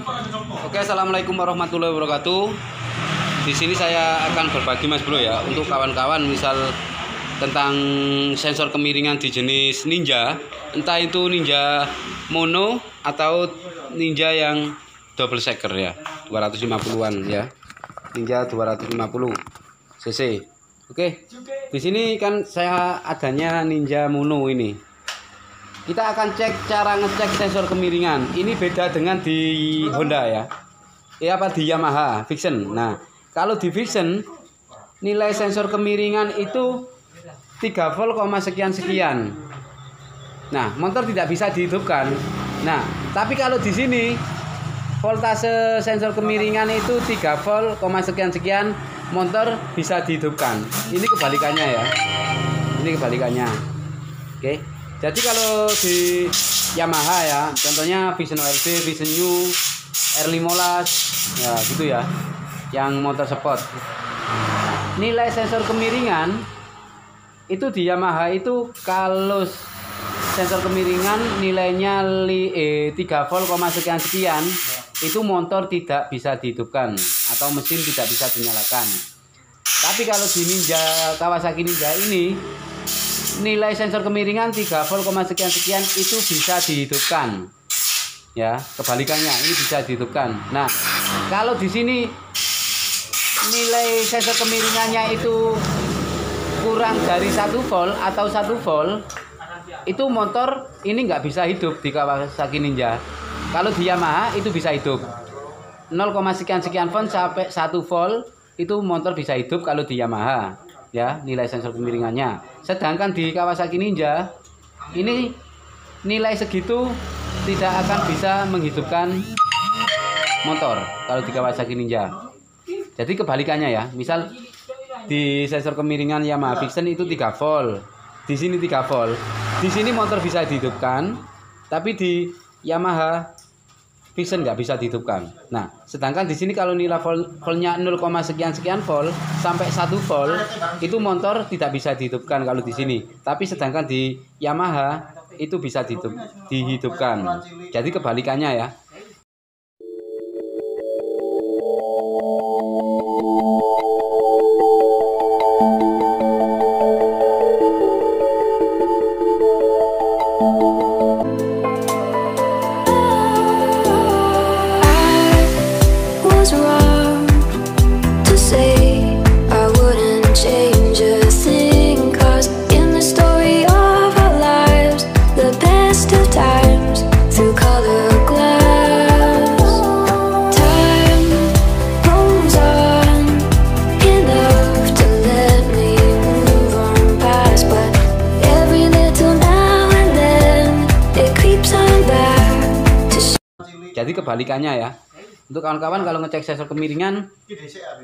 Oke, assalamualaikum warahmatullahi wabarakatuh. Di sini saya akan berbagi Mas Bro ya, untuk kawan-kawan misal tentang sensor kemiringan di jenis Ninja, entah itu Ninja mono atau Ninja yang double shaker ya, 250-an ya, Ninja 250 cc. Oke, di sini kan saya adanya Ninja mono ini. Kita akan cek cara ngecek sensor kemiringan. Ini beda dengan di Honda ya. Apa di Yamaha Vision. Nah, kalau di Vision nilai sensor kemiringan itu 3 volt, sekian. Nah, motor tidak bisa dihidupkan. Nah, tapi kalau di sini voltase sensor kemiringan itu 3 volt, sekian, motor bisa dihidupkan. Ini kebalikannya ya. Ini kebalikannya. Oke. Jadi kalau di Yamaha ya, contohnya Vision OLB, Vision New, R15 ya gitu ya, yang motor sport. Nilai sensor kemiringan itu di Yamaha itu kalau sensor kemiringan nilainya 3 volt, sekian, itu motor tidak bisa dihidupkan atau mesin tidak bisa dinyalakan. Tapi kalau di Ninja Kawasaki Ninja ini nilai sensor kemiringan 3 volt, sekian itu bisa dihidupkan. Ya, kebalikannya ini bisa dihidupkan. Nah, kalau di sini nilai sensor kemiringannya itu kurang dari 1 volt atau 1 volt, itu motor ini nggak bisa hidup di Kawasaki Ninja. Kalau di Yamaha itu bisa hidup. 0, sekian volt sampai 1 volt itu motor bisa hidup kalau di Yamaha. Ya, nilai sensor kemiringannya. Sedangkan di Kawasaki Ninja ini nilai segitu tidak akan bisa menghidupkan motor kalau di Kawasaki Ninja. Jadi kebalikannya ya. Misal di sensor kemiringan Yamaha Vision itu 3 volt. Di sini 3 volt. Di sini motor bisa dihidupkan, tapi di Yamaha Vision nggak bisa dihidupkan. Nah, sedangkan di sini kalau nilai voltnya 0, sekian volt sampai 1 volt itu motor tidak bisa dihidupkan kalau di sini. Tapi sedangkan di Yamaha itu bisa dihidupkan. Jadi kebalikannya ya. Jadi kebalikannya ya. Untuk kawan-kawan kalau ngecek sensor kemiringan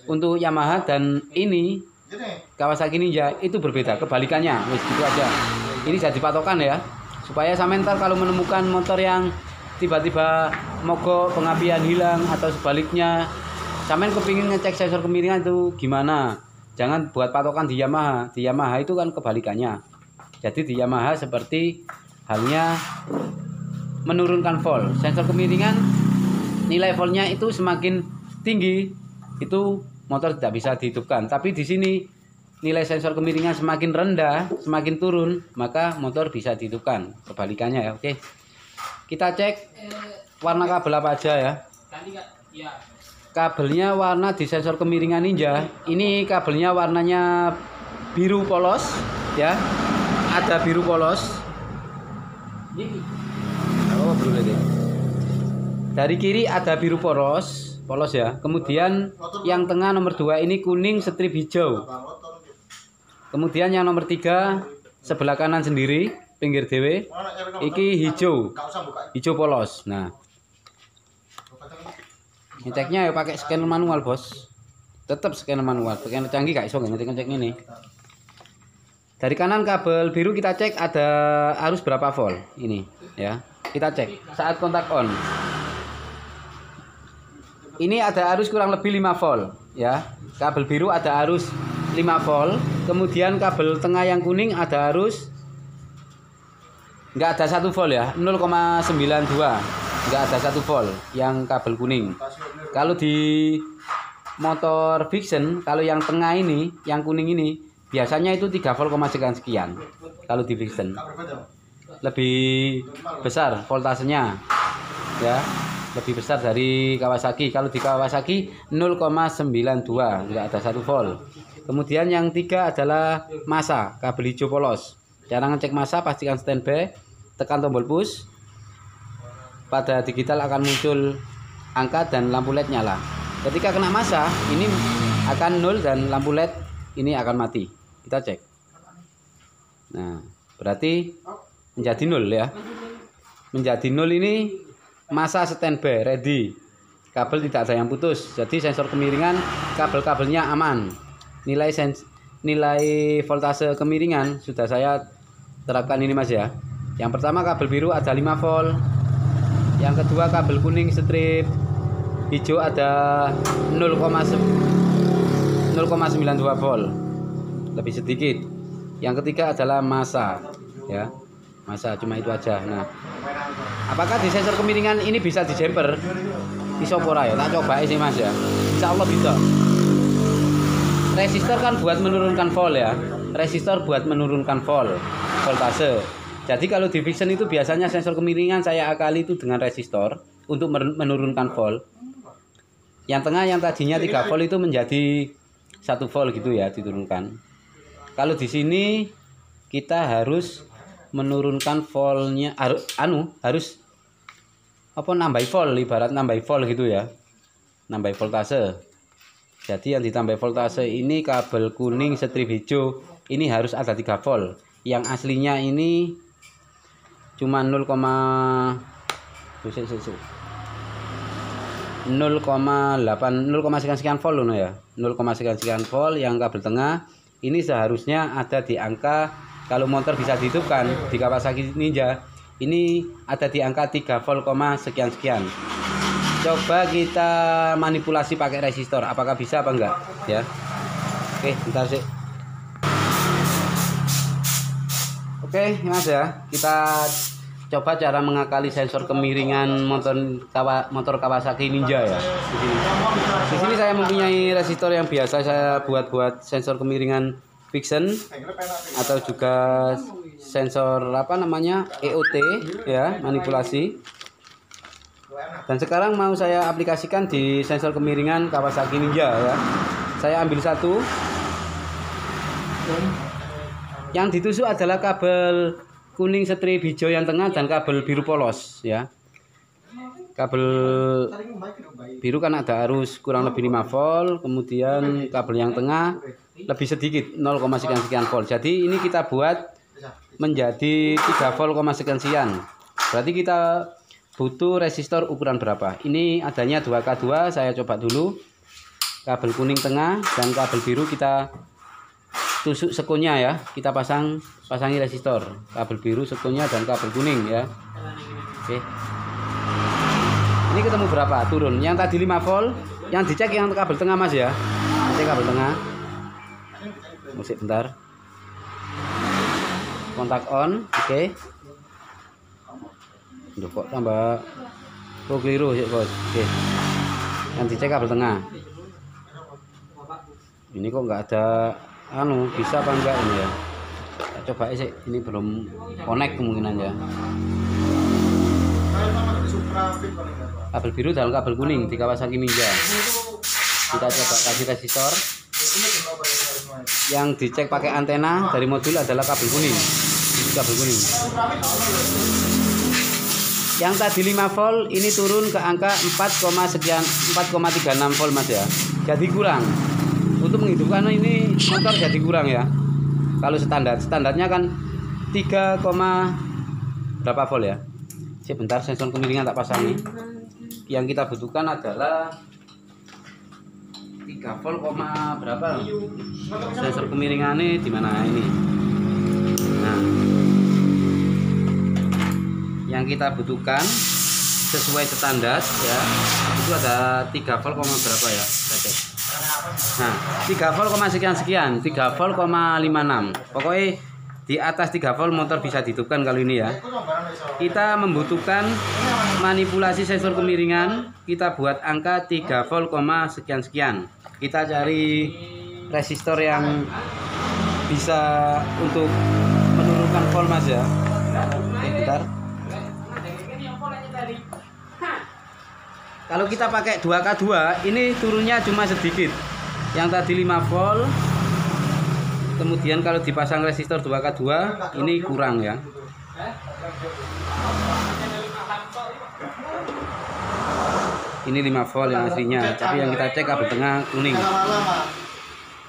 untuk Yamaha dan ini Kawasaki Ninja itu berbeda, kebalikannya. Wis gitu aja. Ini jadi patokan ya. Supaya sampai ntar kalau menemukan motor yang tiba-tiba mogok, pengapian hilang atau sebaliknya, sampai kepingin ngecek sensor kemiringan itu gimana? Jangan buat patokan di Yamaha. Di Yamaha itu kan kebalikannya. Jadi di Yamaha seperti halnya menurunkan volt. Sensor kemiringan nilai voltnya itu semakin tinggi itu motor tidak bisa dihidupkan. Tapi di sini nilai sensor kemiringan semakin rendah, semakin turun, maka motor bisa dihidupkan. Kebalikannya ya. Oke. Kita cek warna kabel apa aja ya. Kabelnya warna di sensor kemiringan Ninja. Ini kabelnya warnanya biru polos ya. Ada biru polos. Oh, dari kiri ada biru polos ya. Kemudian yang tengah nomor 2 ini kuning strip hijau. Kemudian yang nomor 3 sebelah kanan sendiri pinggir dewe iki hijau polos. Nah, ngeceknya ya pakai scanner manual bos. Tetap scanner manual. Scanner canggih gak iso ngecek ini. Dari kanan kabel biru kita cek ada arus berapa volt ini ya. Kita cek saat kontak on. Ini ada arus kurang lebih 5 volt ya. Kabel biru ada arus 5 volt. Kemudian kabel tengah yang kuning ada arus nggak ada 1 volt ya, 0,92. nggak ada 1 volt yang kabel kuning. Kalau di motor Vixen, kalau yang tengah ini, yang kuning ini, biasanya itu 3 volt, sekian. Kalau di Vixen lebih besar voltasenya, ya, lebih besar dari Kawasaki. Kalau di Kawasaki 0,92, nggak ada 1 volt. Kemudian yang 3 adalah massa, kabel hijau polos. Cara ngecek massa, pastikan standby, tekan tombol push. Pada digital akan muncul angka dan lampu LED nyala. Ketika kena massa, ini akan 0 dan lampu LED ini akan mati. Kita cek. Nah, berarti menjadi 0 ya. Menjadi 0 ini massa standby, ready. Kabel tidak ada yang putus. Jadi sensor kemiringan, kabel-kabelnya aman. Nilai voltase kemiringan sudah saya terapkan ini Mas ya. Yang pertama kabel biru ada 5 volt. Yang kedua kabel kuning strip hijau ada 0,92 volt, lebih sedikit. Yang ketiga adalah massa, ya, massa, cuma itu aja. Nah, apakah di sensor kemiringan ini bisa di jumper? Isopora ya, tak coba sih Mas ya. Insya Allah bisa. Resistor kan buat menurunkan volt ya. Resistor buat menurunkan voltase. Jadi kalau di Vixen itu biasanya sensor kemiringan saya akali itu dengan resistor untuk menurunkan volt. Yang tengah yang tadinya 3 volt itu menjadi 1 volt gitu ya, diturunkan. Kalau di sini kita harus menurunkan voltnya, harus apa, nambah volt, ibarat nambah volt gitu ya. Nambah voltase. Jadi yang ditambah voltase ini kabel kuning strip hijau ini harus ada 3 volt. Yang aslinya ini cuma 0,8, 0, sekian volt loh ya. 0, sekian volt yang kabel tengah ini seharusnya ada di angka, kalau motor bisa dihidupkan di Kawasaki Ninja ini ada di angka 3 volt, sekian. Coba kita manipulasi pakai resistor, apakah bisa apa enggak ya. Oke, bentar sih. Oke Mas ya, kita coba cara mengakali sensor kemiringan motor Kawasaki Ninja ya. Di sini saya mempunyai resistor yang biasa saya buat sensor kemiringan Vixen atau juga sensor apa namanya EOT ya, manipulasi. Dan sekarang mau saya aplikasikan di sensor kemiringan Kawasaki Ninja ya. Saya ambil satu. Yang ditusuk adalah kabel kuning strip hijau yang tengah dan kabel biru polos ya. Kabel biru kan ada arus kurang lebih 5 volt, kemudian kabel yang tengah lebih sedikit 0, sekian volt. Jadi ini kita buat menjadi 3 volt, sekian. Berarti kita butuh resistor ukuran berapa? Ini adanya 2K2, saya coba dulu. Kabel kuning tengah dan kabel biru kita tusuk sekunnya ya, kita pasangi resistor, kabel biru sekunnya dan kabel kuning ya. Oke, ini ketemu berapa? Turun. Yang tadi 5 volt, yang dicek yang kabel tengah Mas ya. Cek kabel tengah. Musik bentar. Kontak on, oke. Duh, kok tambah keliru sih bos. Oke, yang dicek kabel tengah. Ini kok nggak ada bisa apa enggak ini ya. Kita coba sih, ini belum connect kemungkinan ya. Kabel biru dan kabel kuning di Kawasaki Ninja. Kita coba kasih resistor. Yang dicek pakai antena dari modul adalah kabel kuning. Ini kabel kuning. Yang tadi 5 volt ini turun ke angka 4,36 volt Mas ya. Jadi kurang. Untuk menghidupkan ini motor jadi kurang ya. Kalau standarnya kan 3, berapa volt ya. Sebentar, sensor kemiringan tak pasangi. Yang kita butuhkan adalah 3 volt, berapa. Sensor kemiringannya di mana ini. Nah, yang kita butuhkan sesuai standar ya, itu ada 3 volt, berapa ya. Kita cek. Nah, 3 volt, sekian, 3 volt, 56. Pokoknya di atas 3 volt motor bisa dihidupkan kalau ini ya. Kita membutuhkan manipulasi sensor kemiringan, kita buat angka 3 volt, sekian-sekian. Kita cari resistor yang bisa untuk menurunkan volt mas ya. Bentar. Kalau kita pakai 2K2 ini turunnya cuma sedikit. Yang tadi 5 volt. Kemudian kalau dipasang resistor 2K2 ini kurang ya. Ini 5 volt yang aslinya, tapi yang kita cek kabel tengah kuning.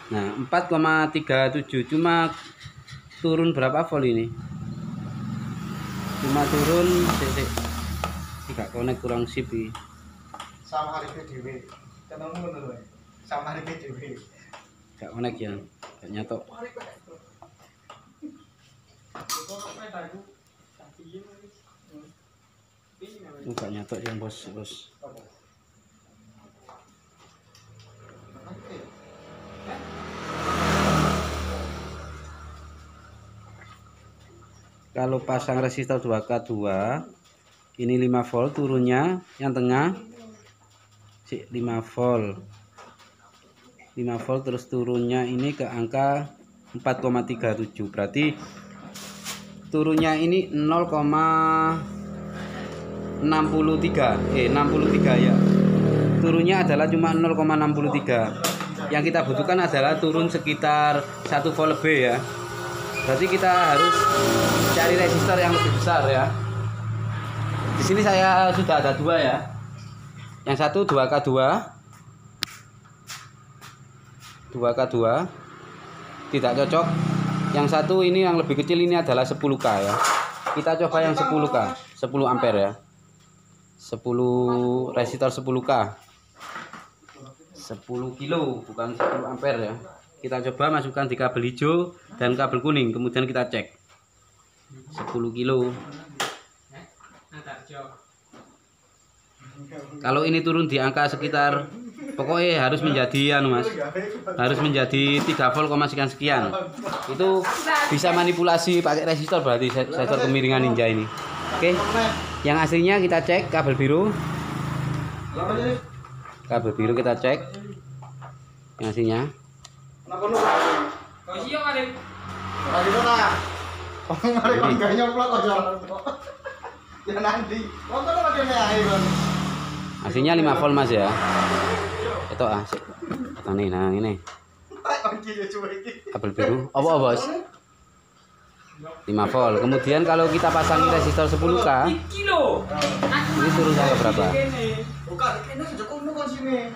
Nah, 4,37 cuma turun berapa volt ini? Cuma turun tidak connect, kurang sip ini. Sama hari PDW. Ketemu ngono lho. Sama hari PDW. Gak connect ya, gak nyatok. Gak nyatok yang bos. Kalau pasang resistor 2K2 ini 5 volt turunnya, yang tengah 5 volt. 5 volt terus turunnya ini ke angka 4,37, berarti turunnya ini 63 ya. Turunnya adalah cuma 0,63. Yang kita butuhkan adalah turun sekitar 1 volt lebih ya. Berarti kita harus cari resistor yang lebih besar ya. Di sini saya sudah ada 2 ya. Yang satu 2K2 tidak cocok. Yang satu ini yang lebih kecil ini adalah 10K ya. Kita coba yang 10K, 10 ampere ya. 10 resistor 10K. 10 kilo bukan 10 ampere ya. Kita coba masukkan di kabel hijau dan kabel kuning, kemudian kita cek 10 kilo. Kalau ini turun di angka sekitar, pokoknya harus menjadi mas, harus menjadi 3 volt, sekian. Itu bisa manipulasi pakai resistor, berarti sensor kemiringan Ninja ini. Oke, yang aslinya kita cek kabel biru. Kabel biru kita cek yang aslinya. Aslinya 5 volt mas ya. Itu asik. Nih, nah ini. Kabel biru. Apa bos? 5 volt. Kemudian kalau kita pasang resistor 10K, ini suruh saya berapa?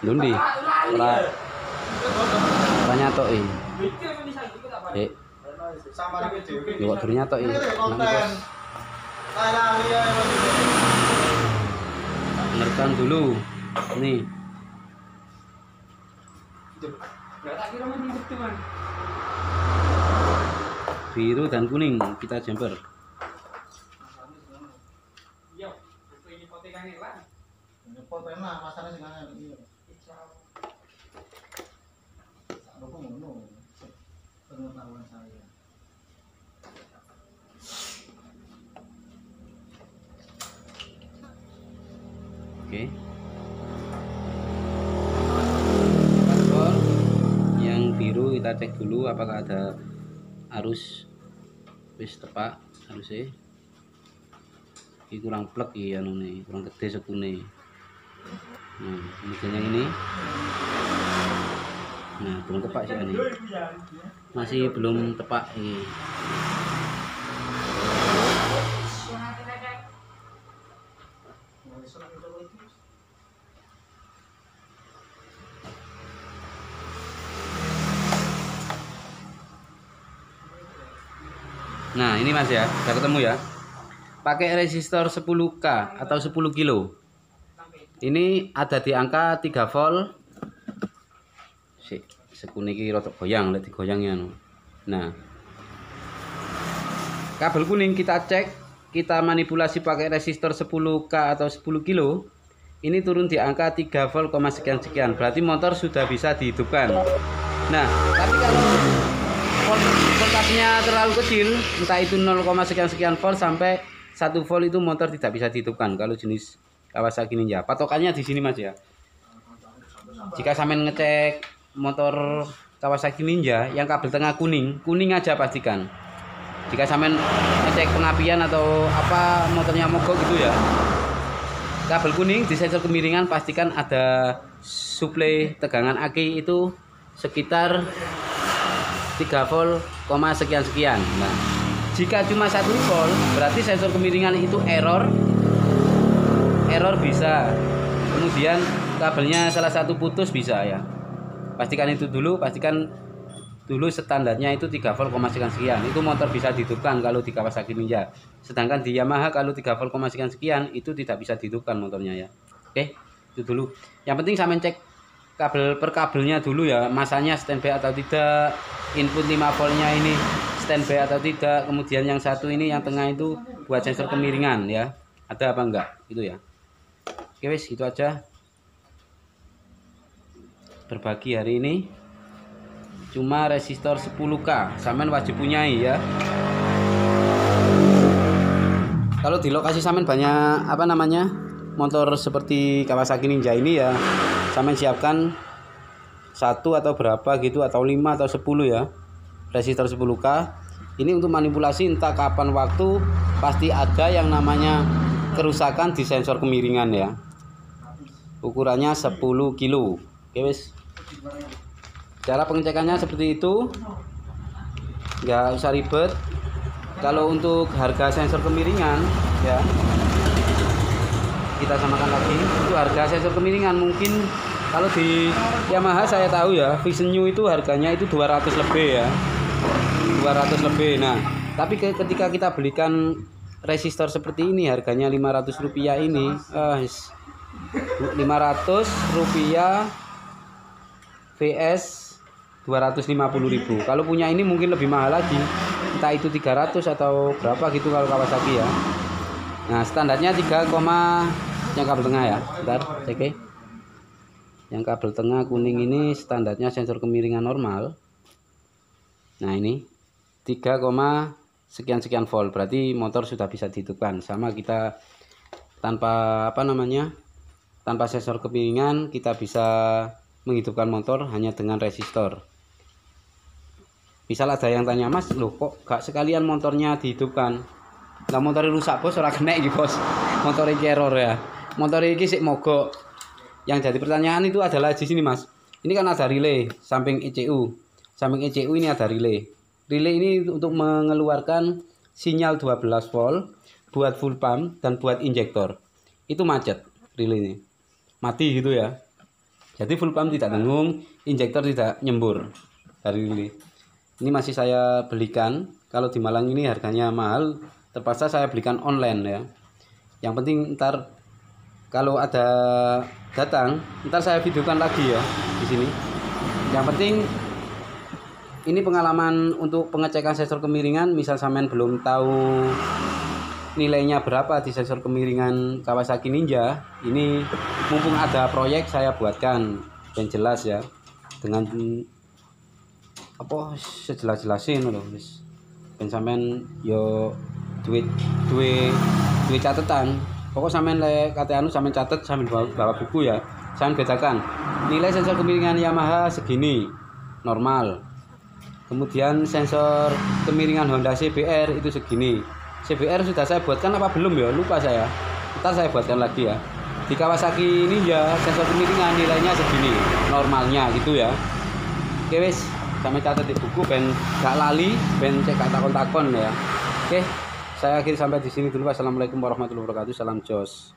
Dundi. Ora nyatoki. Yo kok nyatoki. Merekam dulu. Nih. Biru dan kuning kita jumper. Oke. Yang biru kita cek dulu apakah ada arus wis tepak harusnya. Ini kurang plek ya nih, kurang gede sekune. Nah, kemudian yang ini. Nah, belum tepak sih ini. Masih belum tepak ini. Nah ini mas ya, udah ketemu ya. Pakai resistor 10K atau 10 kilo. Ini ada di angka 3 volt. Sekune iki rada goyang, lek digoyangnya. Nah, kabel kuning kita cek, kita manipulasi pakai resistor 10K atau 10 kilo. Ini turun di angka 3 volt, sekian-sekian. Berarti motor sudah bisa dihidupkan. Nah, tapi kalau voltase voltasenya terlalu kecil, entah itu 0, sekian volt sampai 1 volt, itu motor tidak bisa dihidupkan kalau jenis Kawasaki Ninja. Patokannya di sini Mas ya. Jika sampean ngecek motor Kawasaki Ninja yang kabel tengah kuning aja pastikan. Jika sampean ngecek pengapian atau apa motornya mogok gitu ya, kabel kuning di sensor kemiringan pastikan ada suplai tegangan aki itu sekitar 3 volt, sekian. Nah, jika cuma 1 volt berarti sensor kemiringan itu error bisa. Kemudian kabelnya salah satu putus bisa ya. Pastikan itu dulu, pastikan dulu standarnya itu 3 volt, sekian. Itu motor bisa dihidupkan kalau di Kawasaki Ninja. Sedangkan di Yamaha kalau 3 volt, sekian itu tidak bisa dihidupkan motornya ya. Oke, itu dulu. Yang penting sampean cek kabel per kabelnya dulu ya, masanya standby atau tidak, input 5 voltnya ini standby atau tidak, kemudian yang satu ini yang tengah itu buat sensor kemiringan ya, ada apa enggak gitu ya. Oke wes, gitu aja berbagi hari ini. Cuma resistor 10K sampean wajib punyai ya. Kalau di lokasi sampean banyak apa namanya motor seperti Kawasaki Ninja ini ya, sampean siapkan 1 atau berapa gitu, atau 5 atau 10 ya, resistor 10K. Ini untuk manipulasi entah kapan waktu pasti ada yang namanya kerusakan di sensor kemiringan ya. Ukurannya 10 kilo. Oke wes. Cara pengecekannya seperti itu, nggak usah ribet. Kalau untuk harga sensor kemiringan ya, kita samakan lagi. Untuk harga sensor kemiringan mungkin kalau di Yamaha saya tahu ya, Vision New itu harganya itu 200 lebih ya, 200 lebih. Nah, tapi ketika kita belikan resistor seperti ini harganya 500 rupiah ini, 500 rupiah VS 250.000. Kalau punya ini mungkin lebih mahal lagi, entah itu 300 atau berapa gitu kalau Kawasaki ya. Nah, standarnya 3, yang kabel tengah ya. Bentar, cek. Yang kabel tengah kuning ini standarnya sensor kemiringan normal. Nah, ini 3, sekian volt. Berarti motor sudah bisa dihidupkan. Sama kita tanpa apa namanya? Tanpa sensor kemiringan kita bisa menghidupkan motor hanya dengan resistor. Misal ada yang tanya, Mas, loh kok gak sekalian motornya dihidupkan? Lah motor rusak bos, ora kena iki bos. Motor iki error ya. Motor iki sik mogok. Yang jadi pertanyaan itu adalah di sini Mas. Ini kan ada relay samping ECU. Samping ECU ini ada relay. Relay ini untuk mengeluarkan sinyal 12 volt buat full pump dan buat injektor. Itu macet relay ini. Mati gitu ya. Jadi full pump tidak dengung, injektor tidak nyembur dari relay. Ini masih saya belikan. Kalau di Malang ini harganya mahal, terpaksa saya belikan online ya. Yang penting ntar kalau ada datang, ntar saya videokan lagi ya di sini. Yang penting ini pengalaman untuk pengecekan sensor kemiringan. Misal sampean belum tahu nilainya berapa di sensor kemiringan Kawasaki Ninja, ini mumpung ada proyek saya buatkan yang jelas ya, dengan apa sejelas-jelasin loh wis. Ben sampean yo duit catatan. Pokok sampean le kate anu sampean catet sampean bawa buku ya. Sampean bedakan nilai sensor kemiringan Yamaha segini normal. Kemudian sensor kemiringan Honda CBR itu segini. CBR sudah saya buatkan apa belum ya? Lupa saya. Ntar saya buatkan lagi ya. Di Kawasaki Ninja sensor kemiringan nilainya segini normalnya gitu ya. Oke wis, sampai catat di buku ben gak lali, ben cek gak takon-takon ya. Oke, saya akhiri sampai di sini dulu. Wassalamualaikum warahmatullahi wabarakatuh. Salam jos.